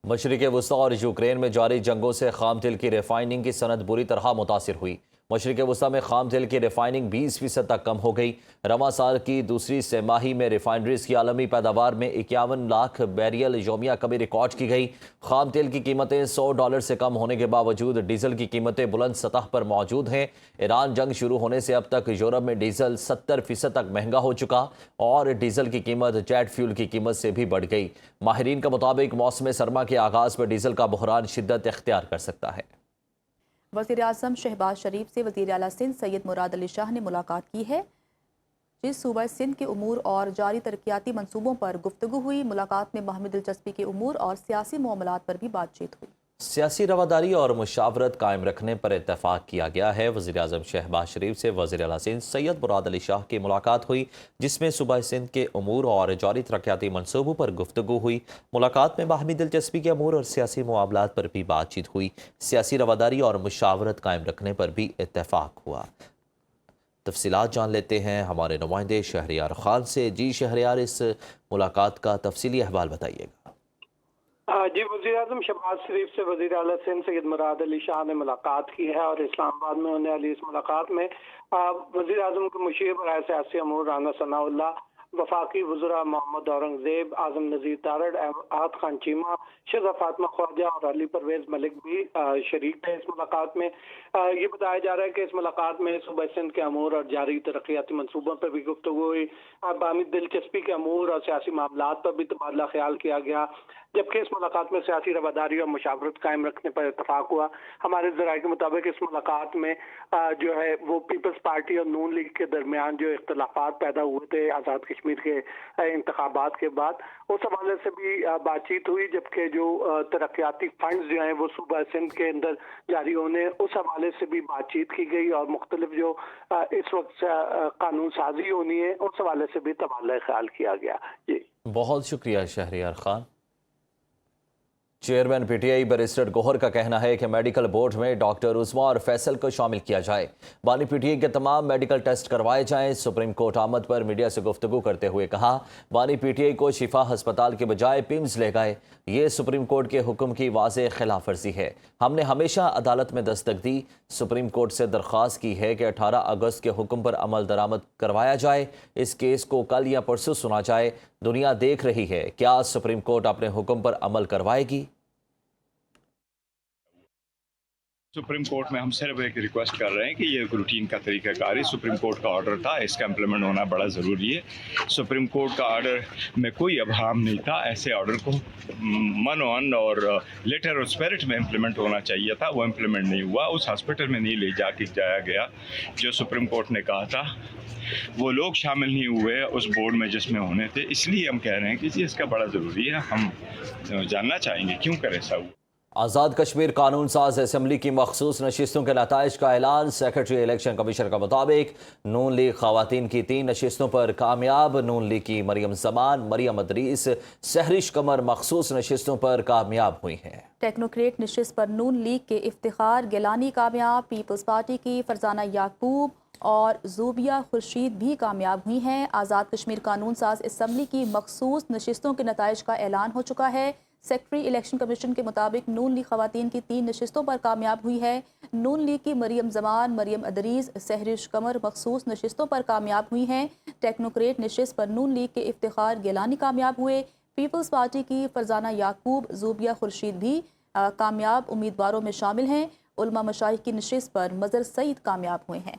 मशरिक़ वस्ती और यूक्रेन में जारी जंगों से खाम तेल की रिफाइनिंग की सनत बुरी तरह मुतासिर हुई। मशरिक़ वस्ती में खाम तेल की रिफाइनिंग 20% तक कम हो गई। रवां साल की दूसरी तिमाही में रिफाइनरीज की आलमी पैदावार में 51 लाख बैरियल योमिया कमी रिकॉर्ड की गई। खाम तेल की कीमतें $100 से कम होने के बावजूद डीजल की कीमतें बुलंद सतह पर मौजूद हैं। ईरान जंग शुरू होने से अब तक यूरोप में डीजल 70% तक महंगा हो चुका और डीजल की कीमत जेट फ्यूल की कीमत से भी बढ़ गई। माहिरीन के मुताबिक मौसम सरमा के आगाज पर डीजल का बहरान शिद्दत इख्तियार कर सकता है। वज़ीर आज़म शहबाज शरीफ से वज़ीर आला सिंध सैयद मुराद अली शाह ने मुलाकात की है, जिस सूबा सिंध के उमूर और जारी तरक्याती मंसूबों पर गुफ्तगू हुई। मुलाकात में बाहमी दिलचस्पी के उमूर और सियासी मामलात पर भी बातचीत हुई। सियासी रवादारी और मुशावरत कायम रखने पर इत्तफाक किया गया है। वज़ीर आज़म शहबाज शरीफ से वज़ीर आला सिंध सैयद मुराद अली शाह की मुलाकात हुई, जिसमें सूबा सिंध के उमूर और जारी तरक्याती मनसूबों पर गुफ्तगू हुई। मुलाकात में बाहमी दिलचस्पी के उमूर और सियासी मामलात पर भी बातचीत हुई। सियासी रवादारी और मुशावरत कायम रखने पर भी इत्तफाक हुआ। तफसीलात जान लेते हैं हमारे नुमाइंदे शहरियार खान से। जी शहरियार, इस मुलाकात का तफसीली अहवाल बताइएगा। जी, वज़ीर आज़म शहबाज शरीफ से वज़ीर आला सिंध सैयद मुराद अली शाह ने मुलाकात की है और इस्लामाबाद में होने वाली इस मुलाकात में वज़ीर आज़म के मुशीर बराए सियासी अमूर राना सनाउल्लाह, वफाकी वज़रा मोहम्मद औरंगज़ेब, आज़म नज़ीर तारड़, आहत खान चीमा, शहज़ा फातिमा ख्वाजा और अली परवेज़ मलिक भी शरीक थे इस मुलाकात में। ये बताया जा रहा है कि इस मुलाकात में सूबा सिंध के अमूर और जारी तरक्याती मनसूबों पर भी गुफ्तगू हुई। बाहमी दिलचस्पी के अमूर और सियासी मामलात पर भी तबादला ख्याल किया गया, जबकि इस मुलाकात में सियासी रवादारी और मुशावरत कायम रखने पर इत्तफाक हुआ। हमारे ज़राए के मुताबिक इस मुलाकात में जो है वो पीपल्स पार्टी और नून लीग के दरमियान जो इख्तलाफात पैदा हुए थे आज़ाद कश्मीर के इंतखाबात के बाद, उस हवाले से भी बातचीत हुई, जबकि जो तरक्याती फंड्स जो हैं वो सूबा सिंध के अंदर जारी होने, उस हवाले से भी बातचीत की गई और मुख्तलिफ जो इस वक्त कानून साजी होनी है उस हवाले से भी तबादला ख्याल किया गया। जी, बहुत शुक्रिया शहरियार खान। चेयरमैन पीटीआई बैरिस्टर गोहर का कहना है कि मेडिकल बोर्ड में डॉक्टर उस्मा और फैसल को शामिल किया जाए। बानी पीटीआई के तमाम मेडिकल टेस्ट करवाए जाएं। सुप्रीम कोर्ट आमद पर मीडिया से गुफ्तगू करते हुए कहा, बानी पीटीआई को शिफा अस्पताल के बजाय पिम्स ले गए। ये सुप्रीम कोर्ट के हुक्म की वाज़ेह खिलाफ वर्जी है। हमने हमेशा अदालत में दस्तक दी, सुप्रीम कोर्ट से दरख्वास्त की है कि 18 अगस्त के हुक्म पर अमल दरामद करवाया जाए। इस केस को कल या परसों सुना जाए। दुनिया देख रही है, क्या सुप्रीम कोर्ट अपने हुक्म पर अमल करवाएगी? सुप्रीम कोर्ट में हम सिर्फ एक रिक्वेस्ट कर रहे हैं कि ये एक रूटीन का तरीक़ाकार है। सुप्रीम कोर्ट का ऑर्डर था, इसका इम्प्लीमेंट होना बड़ा ज़रूरी है। सुप्रीम कोर्ट का ऑर्डर में कोई अभाम नहीं था। ऐसे ऑर्डर को मन और लेटर और स्पिरिट में इम्प्लीमेंट होना चाहिए था, वो इम्प्लीमेंट नहीं हुआ। उस हॉस्पिटल में नहीं ले जाया गया जो सुप्रीम कोर्ट ने कहा था। वो लोग शामिल नहीं हुए उस बोर्ड में जिसमें होने थे। इसलिए हम कह रहे हैं कि जी इसका बड़ा ज़रूरी है। हम जानना चाहेंगे क्यों करे ऐसा हुआ। आज़ाद कश्मीर कानून साज असम्बली की मखसूस नशिस्तों के नताइज का ऐलान। सेक्रेटरी इलेक्शन कमीशन के मुताबिक नून लीग खवातीन की 3 नशिस्तों पर कामयाब। नून लीग की मरियम जमान, मरियम अदरीस, सहरिश कमर मखसूस नशिस्तों पर कामयाब हुई हैं। टेक्नोक्रेट नशिस्त पर नून लीग के इफ्तिखार गिलानी कामयाब। पीपल्स पार्टी की फरजाना याकूब और ज़ूबिया खुर्शीद भी कामयाब हुई हैं। आज़ाद कश्मीर कानून साज असम्बली की मखसूस नशिस्तों के नताइज का ऐलान हो चुका है। सेक्रेटरी इलेक्शन कमीशन के मुताबिक नून लीग खवातीन की 3 नशिस्तों पर कामयाब हुई है। नून लीग की मरियम जमान, मरियम अदरीस, सहरिश कमर मखसूस नशिस्तों पर कामयाब हुई हैं। टेक्नोक्रेट नशिस्त पर नून लीग के इफ्तिखार गिलानी कामयाब हुए। पीपल्स पार्टी की फरजाना याकूब, ज़ूबिया खुर्शीद भी कामयाब उम्मीदवारों में शामिल हैं। उलमा मशाइख की नशिस्त पर मज़र सईद कामयाब हुए हैं।